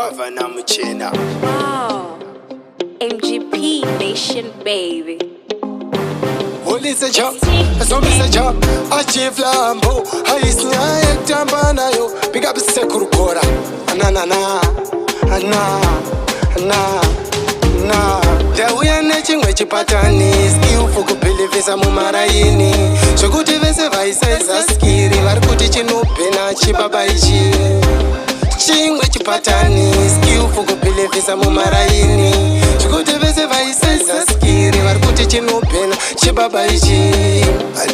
Wavana Muchena. Wow. MGP Nation, baby. Holy Saja, Zombie Saja, Achieve Lambo, Haisna, Tambanayo, pick up Sekuru Kora, Anana, na Ndauya Nechimwe chipatani skill fukupilivisa mumaraini zvokuti vese vaisaiza skiri vari kuti chinopena chibaba ichi chimwe chipatani skill fukupilivisa mumaraini zvokuti vese vaisaiza skiri vari kuti chinopena chibaba ichi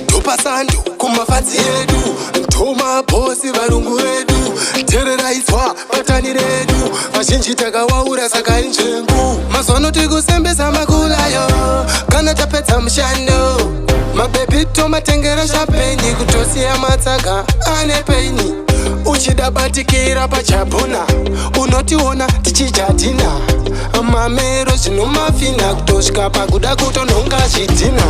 ndopasandu kumafadzi edu ndomabhosi varungu vedu tereraiswa patani redu vazhinji takawaura saka inzvengu mazwano tiri kusembesa makulayo kana tapedza mushando mabhebi tomatengera shapeni kutosiya matsaga ane peni uchida batikira pajabhuna unotiona tichijadhina mamero zvinomafina kutosvika pakuda kutonhonga zvidhina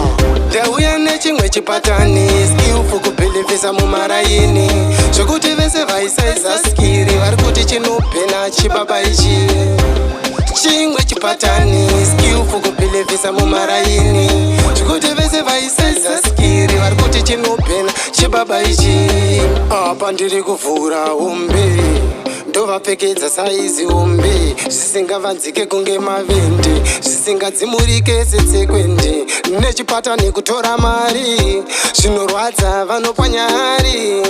ndauya nechimwe chipatani skiufu kubhilivhisa mumaraini zvokuti vese vaisaiza skiri vari kuti chinopena chibaba ichi chimwe chipatani skiufu kubhilivhisa mumaraini zvokuti vese vaisaiza skiri vari kuti chinopena chibaba ichi apa ndiri kuvhura umbe ndovapfekedza saizi umbe zvisingavanzike kunge mavende zvisingadzimurike setsekwendi nechipatani kutora mari zvinorwadza vanopwanya hari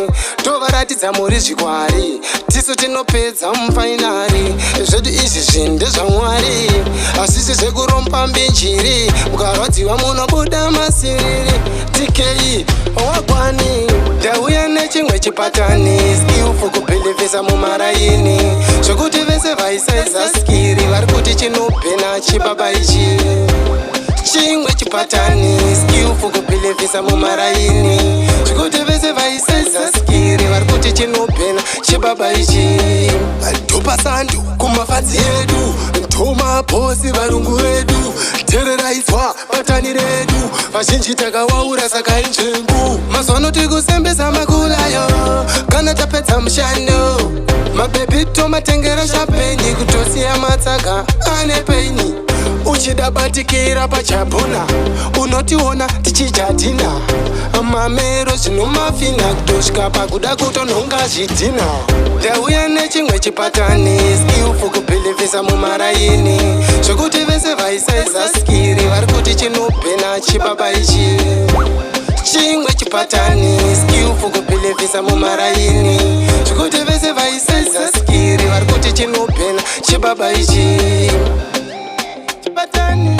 tovaratidza muri zvikwari tisu tinopedza mufainari zvedu izvi zvinde zvamwari hasisi zvekurompa mbinjiri mukarwadziwa munobuda masiriri tikei wagwani ndauya nechimwe chipatani skiufu kubhilivhisa mumaraini zvokuti vese vaisaiza skiri vari kuti chinopena chibaba ichi chimwe chipatani skiufu kubhilivhisa mumaraini zvokuti vese vaisaiza skiri vari kuti chinopena chibaba ichi ndopasandu kumafadzi edu ndomabhosi varungu vedu tereraiswa patani redu vazhinji takawaura saka inzvengu mazwano tiri kusembesa makulayo kana tapedza mushando mabhebi tomatengera shapeni kutosiya matsaga ane peni uchida batikira pajabhuna unotiona tichijadhina mamero zvinomafina kutosvika pakuda kutonhonga zvidhina ndauya nechimwe chipatani skiufu kubhilivhisa mumaraini zvokuti vese vaisaiza skiri vari kuti chinopena chibaba ichi chimwe chipatani skiufu kubhilivhisa mumaraini zvokuti vese vaisaiza skiri vari kuti chinopena chibaba ichi chipatani